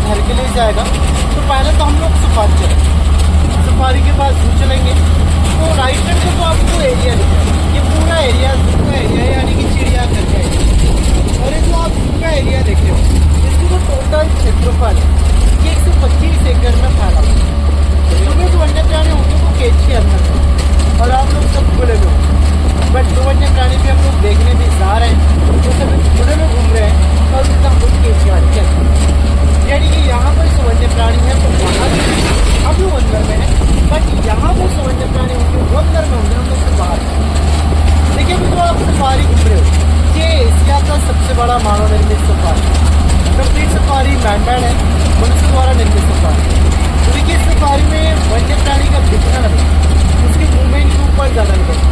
घर के लिए जाएगा। तो पहले तो हम लोग सफारी चलेंगे, सफारी के बाद जू चलेंगे। तो राइट साइड से तो आपको एरिया दिखेगा, ये पूरा एरिया जू का एरिया है, यानी कि चिड़ियाघर का एरिया। और ये जो आप जू का एरिया देख रहे हो, इसकी जो टोटल क्षेत्रफल है ये 125 एकड़ में फैला हुआ है। इसमें जो वन्य प्राणी होंगे वो केज के अंदर है और आप लोग सब खुले में हो। बट जो वन्य प्राणी भी हम लोग देखने भी जा रहे हैं वो सब खुले में घूम रहे हैं और उसका हम लोग केज के अंदर, यानी कि यहाँ पर जो वन्य प्राणी है तो वहाँ हम लोग अंदर में है, बट यहाँ पर जो वन्य प्राणी होंगे वो अंदर में होंगे, हम लोग से बाहर। देखिए अभी तो आप सफारी घूम रहे हो, ये एशिया का सबसे बड़ा मानव निर्मित सफारी, कंप्लीट सफारी मैनमेड है, मनुष्य द्वारा निर्मित सफारी। तो देखिए इस सफारी में वन्य प्राणी का दिखना नहीं, उसके मूवमेंट के ऊपर ज़्यादा नहीं।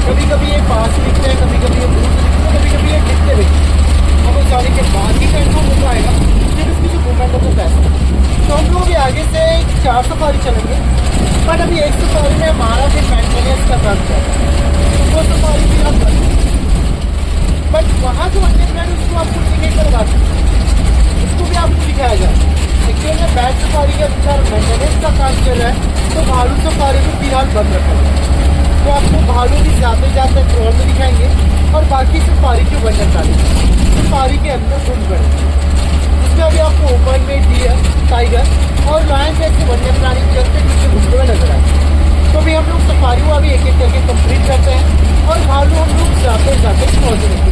कभी कभी ये पास दिखते हैं, कभी कभी ये दूर दिखते हैं, कभी कभी ये दिखते भी। अब वो जाने के बाद ही कंफर्म हो पाएगा फिर उसकी जो मूवमेंट है वो कैसे। तो हम लोग आगे से 4 सफारी चलेंगे, बट अभी एक सफारी में हमारा फिर मेंटेनेंस का काम चल रहा है, तो वो सफारी भी हम करेंगे। बट वहाँ जो वन्य प्राणी उसको आपको टिकट करवा सकते, उसको भी आपको दिखाया जाए। एक्चुअल में बैट सफारी के अनुसार मेंटेनेंस का काम चल रहा है, तो भालू सफारी को फिलहाल बंद रखा है। तो आपको भालू भी जाते जाते ट्रोल में दिखाएंगे और बाकी सफारी के वन्य प्राणी सफारी के अंदर घूम करेंगे। इसमें अभी आपको ओपन में डियर, टाइगर और लायन जैसे वन्य प्राणी चलते पीछे घूमते हुए नजर आए। तो अभी हम लोग सफारी को अभी एक एक करके कंप्लीट करते हैं और भालू हम लोग जाते जाते पहुँच रहे हैं।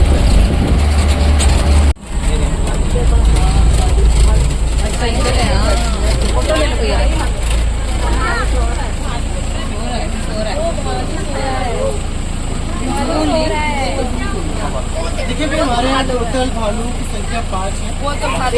देखिए भाई हमारे यहाँ टोटल भालू की संख्या 5 है।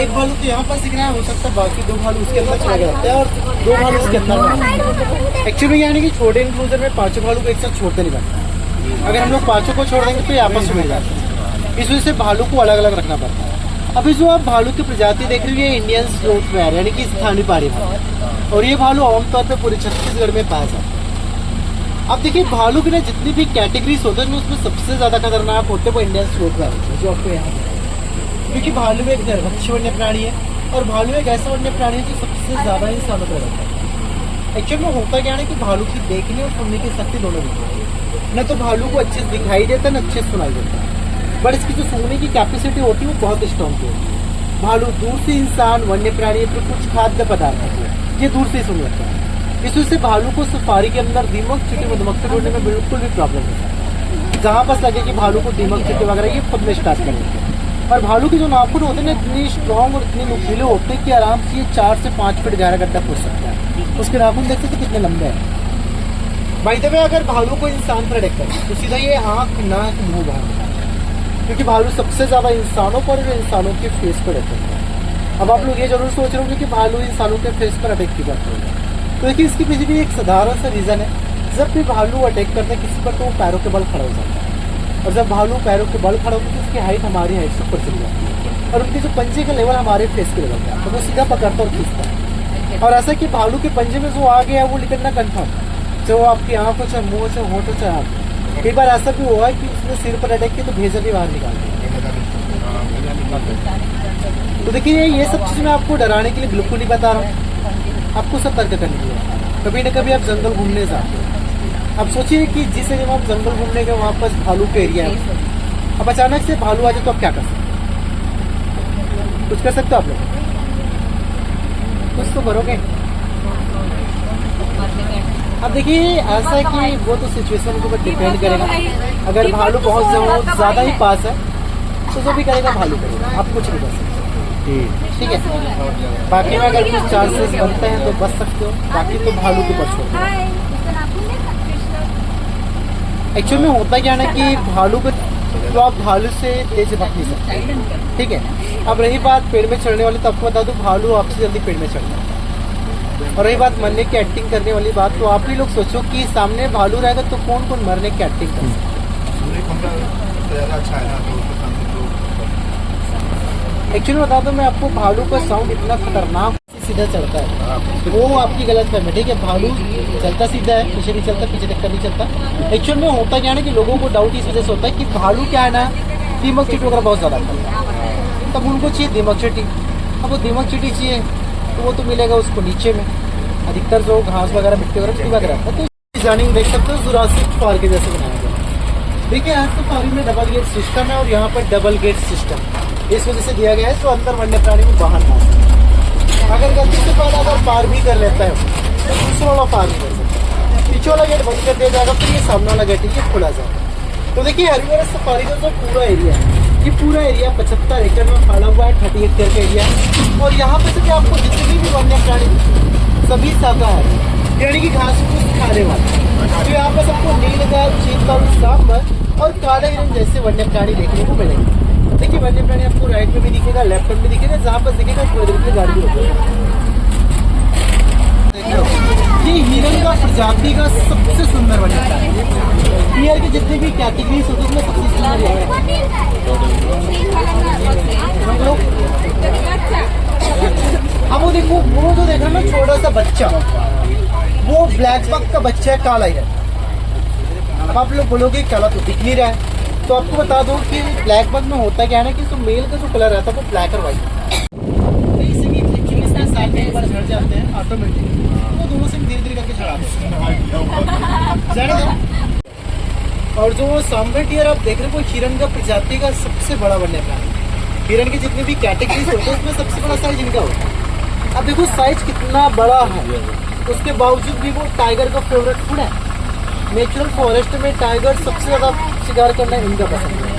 एक भालू तो यहाँ पर दिख रहा है, हो सकता है बाकी 2 भालू उसके अंदर चले जाते हैं और 2 भालू उसके अंदर। एक्चुअली यानी कि छोटे इंक्लूजन में 5 भालू को एक साथ छोड़ते नहीं बनता। अगर हम लोग 5 को छोड़ देंगे तो ये आपस में मिल जाते हैं, इस वजह से भालू को अलग अलग रखना पड़ता है। अभी जो आप भालू की प्रजाति देख रहे हो ये इंडियन स्लोथ वेयर यानी कि स्थानीय पहाड़ी भालू, और ये भालू आमतौर पर पूरे छत्तीसगढ़ में पाया जाता है। अब देखिए भालू की ना जितनी भी कैटेगरीज होते हैं उसमें सबसे ज्यादा खतरनाक होते हैं वो इंडियन स्लोथ वेयर होते हैं जो आपको यहाँ पे, क्योंकि भालू एक निर्भक्ष वन्य प्राणी है और भालू एक ऐसा वन्य प्राणी है जो सबसे ज्यादा इंसानों पर रहता है। एक्चुअल में होता क्या है कि भालू की देखने और सुनने की शक्ति दोनों होती है, न तो भालू को अच्छे से दिखाई देता है न अच्छे से सुनाई देता है, बट इसकी जो सुनने की कैपेसिटी होती है वो बहुत स्ट्रॉन्ग होती है। भालू दूर से इंसान, वन्य प्राणी तो कुछ खाद्य पदार्थ होते हैं ये दूर से ही सुन लगता है। इस वजह से भालू को सफारी के अंदर दीमक, चींटी, मधुमक्खी ढूंढने में बिल्कुल भी प्रॉब्लम नहीं है। जहाँ पास लगे कि भालू को दीमक, चींटी वगैरह ये खुद में स्टार्ट कर देते हैं। और भालू के जो नाखून होते हैं ना इतनी स्ट्रॉन्ग और इतने नुकीले होते हैं कि आराम से ये 4 से 5 फीट गहरा गड्ढा खोद सकता है। उसके नाखून देखते तो कितने लंबे हैं। बाय द वे अगर भालू को इंसान पर अटैक करे तो सीधा ये आँख, नाक, मुँह बाहर, क्योंकि भालू सबसे ज्यादा इंसानों पर और इंसानों के फेस पर अटैक करता है। अब आप लोग ये जरूर सोच रहे होंगे कि भालू इंसानों के फेस पर अटैक क्यों करता है, तो देखिए इसके पीछे भी एक साधारण सा रीजन है। जब भी भालू अटैक करता है किसी पर तो वो पैरों के बल खड़ा हो जाता है, और जब भालू पैरों के बल खड़ा होता है तो उसकी हाइट हमारी हाइट से ऊपर चली जाती है, और उनके जो पंजे का लेवल हमारे फेस के लेवल का है, तो वो सीधा पकड़ता और खींचता है। और ऐसा कि भालू के पंजे में जो आ गया है वो निकलना कन्फर्म, चाहे वो आपकी आँख हो, चाहे मुँह, चाहे होंठ हो, चाहे आँख। कई बार ऐसा भी हुआ है कि उसने सिर पर अटैक किया तो भेजा भी बाहर निकाल दिया। तो देखिए ये सब चीज़ मैं आपको डराने के लिए बिल्कुल नहीं बता रहा हूँ, आपको सतर्क करने के लिए। कभी न कभी आप जंगल घूमने जाते हो, अब सोचिए कि जिस एरिया में आप जंगल घूमने गए वहाँ पर भालू का एरिया है, अब अचानक से भालू आ जाए तो आप क्या कर सकते हो? कुछ कर सकते हो आप लोग? कुछ तो करोगे। अब देखिए ऐसा है कि वो तो सिचुएशन के ऊपर डिपेंड करेगा। अगर भालू बहुत ज़्यादा ही पास है तो जो भी करेगा भालू करेगा, आप कुछ नहीं कर सकते। ठीक है, बाकी में अगर कुछ चांसेस बनते हैं तो बच सकते हो, बाकी तो भालू के ऊपर छोड़ दो। एक्चुअली में होता क्या ना कि भालू को तो आप भालू से तेज भाग नहीं सकते। ठीक है, अब रही बात पेड़ में चढ़ने वाली, तो आपको बता दूं भालू आपसे जल्दी पेड़ में चढ़ जाता है। और रही बात मरने की एक्टिंग करने वाली बात, तो आप ही लोग सोचो कि सामने भालू रहेगा तो कौन कौन मरने की एक्टिंग कर सकता है। एक्चुअली बता दो मैं आपको, भालू का साउंड इतना खतरनाक सीधा चलता है, वो आपकी गलत फहमी। ठीक है, भालू चलता सीधा है, पीछे नहीं चलता, पीछे देखकर नहीं चलता। एक्चुअल में होता क्या है कि लोगों को डाउट इस वजह से होता है कि भालू क्या है ना, दीमक चींटी वगैरह बहुत ज़्यादा खाता है, तब उनको चाहिए दीमक चींटी। अब वो दीमक चींटी चाहिए तो वो तो मिलेगा उसको नीचे में, अधिकतर जो घास वगैरह, मिट्टी वगैरह रहता है। तो डिजाइनिंग देख सकते हो जुरासिक पार्क के जैसे बनाया गया। देखिए यहाँ तो पार्क में डबल गेट सिस्टम है, और यहाँ पर डबल गेट सिस्टम इस वजह से दिया गया है तो अंदर वन्य प्राणी में बाहर ना सके। अगर गलती से पहले अगर पार भी कर लेता है तो दूसरा वाला पार भी कर सकता है। पीछे वाला गेट बंद कर दिया जाएगा, फिर ये सामने वाला गेट ये खुला जाएगा। तो देखिए हरियाणा सफारी का जो पूरा एरिया है, ये पूरा एरिया 75 एकड़ में फैला हुआ है, 30 हेक्टेयर का एरिया है। और यहाँ पे से आपको जितने भी वन्य प्राणी सभी शाकाहारी, यानी कि घास फूस खाने वाले, तो यहाँ पर सबको नीलगाय, चीतल, सांबर और काला हिरण जैसे वन्य प्राणी देखने को मिलेंगे। देखिए वन्य प्राणी आपको राइट में भी दिखेगा, लेफ्ट में भी दिखेगा, जहाँ पर दिखेगा थोड़ी देर की गाड़ी होगी। ये हिरण का प्रजाति का सबसे सुंदर वन्य प्राणी, हियर के जितने भी कैटेगरीज होते हैं उसमें सबसे सुंदर है। अब वो देखो, वो जो देख रहे ना छोटा सा बच्चा, वो ब्लैक बक का बच्चा है, काला हिरण। अब आप लोग बोलोगे काला तो दिख नहीं रहा है, तो आपको बता दो कि ब्लैक बग में होता क्या है ना कि तो मेल का जो कलर रहता है वो ब्लैक और व्हाइट, साल में एक बार झड़ जाते हैं ऑटोमेटिक, तो दोनों से धीरे धीरे करके झड़ा देते हैं। और जो सांबर डियर आप देख रहे हो वो हिरण का प्रजाति का सबसे बड़ा वन्य प्राणी। हिरण के जितने भी कैटेगरीज होते हैं उसमें सबसे बड़ा साइज इनका होता है। अब देखो साइज कितना बड़ा है, उसके बावजूद भी वो टाइगर का फेवरेट फूड है। नेचुरल फॉरेस्ट में टाइगर सबसे ज्यादा शिकार करना इनका पसंद है।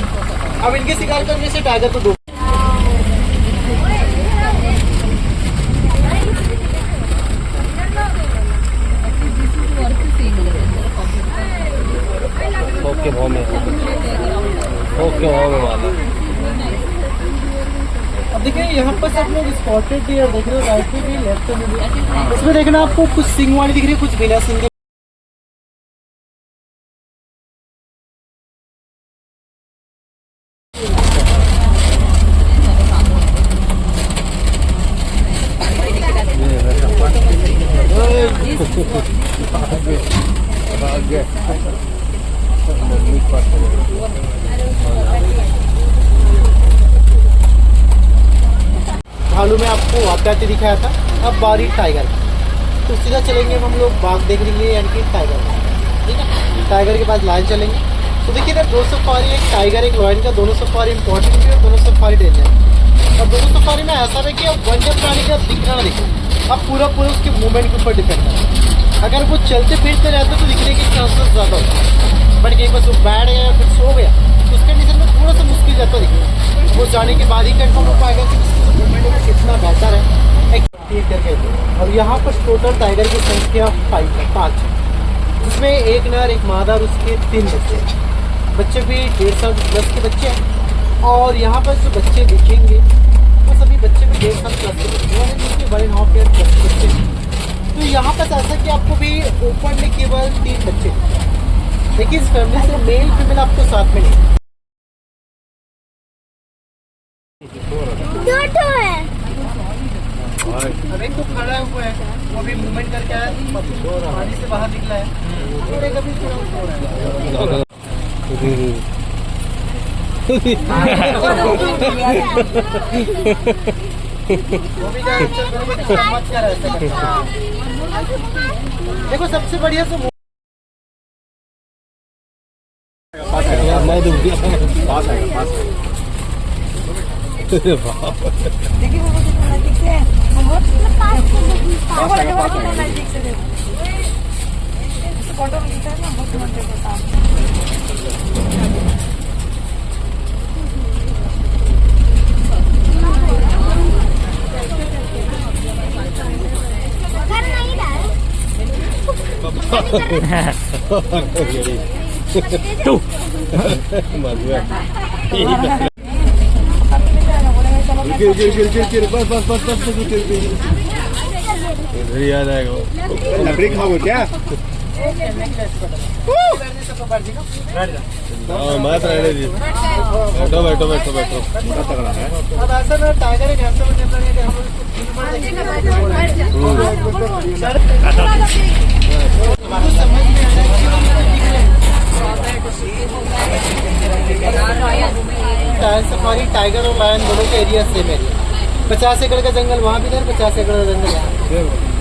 अब इनके शिकार करने से टाइगर को दो अब देखिए यहाँ पर सब लोग स्पॉटेड डियर देख रहे हो, राइट में भी लेफ्ट में भी। इसमें देखना आपको कुछ सिंग वाली दिख रही है, कुछ बिना सिंग। भालू में आपको वाकयात दिखाया था, अब बारी टाइगर। तो सीधा चलेंगे हम लोग बाघ देखने के लिए, यानी कि टाइगर। ठीक है, टाइगर के पास लाइन चलेंगे। तो देखिए ना, दो सफारी, एक टाइगर एक लॉयन का, दोनों सफारी इंपॉर्टेंट है और दोनों सफारी डेंजर है। और दोनों सफारी में ऐसा है कि अब वन्य प्राणी का दिखना ना दिखे, अब पूरा उसके मूवमेंट के ऊपर डिपेंड है। अगर वो चलते फिरते रहते तो दिखने के चांसेस ज़्यादा होते हैं, बट कहीं पर वो बैठ गया या फिर सो गया तो उस कंडीशन में थोड़ा सा मुश्किल जाता दिखेगा। वो जाने के बाद ही कंफर्म हो पाएगा कि उसका मूवमेंट कितना बेहतर है एक करके। और यहाँ पर टोटल टाइगर की संख्या 5 है, जिसमें एक नर एक मादा और उसके 3 बच्चे भी 1.5 साल प्लस के बच्चे हैं। और यहाँ पर जो बच्चे दिखेंगे वो सभी बच्चे भी 1.5 साल प्लस के बच्चे हैं, जिनके 1.5 ईयर प्लस के बच्चे हैं। तो यहाँ पर ऐसा कि आपको भी ओपन में केवल 3 बच्चे, लेकिन इस फैमिली से मेल फीमेल आपको साथ में नहीं। अब एक तो खड़ा हुआ है, वो अभी मूवमेंट करके आया, पानी से बाहर निकला है, और एक अभी थोड़ा सो रहा है। वो भी समझ कर ऐसा करता है। देखो सबसे बढ़िया तो याद आएगा ब्रेक खाओ क्या मत रहने दी बैठो बैठो बैठो तगड़ा है। अब ऐसा ना टाइगर एक हफ्ते में सफारी टाइगर और लायन दोनों के एरिया सेम एरिया। 50 एकड़ का जंगल वहाँ भी इधर, 50 एकड़ का जंगल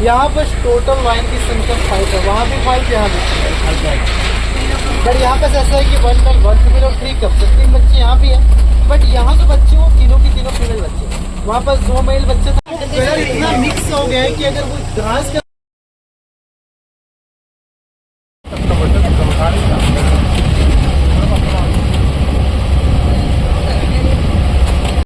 यहाँ पर। टोटल लाइन की संख्या 5 है, वहाँ भी 5 यहाँ भी। बट यहाँ पर ऐसा है कि 1 मेल 1 फीमेल और 3 कप 3 बच्चे यहाँ भी है। बट यहाँ जो बच्चे वो तीनों की तीनों फीमेल बच्चे, वहाँ पर 2 मेल बच्चे। इतना मिक्स हो गया है कि अगर वो घास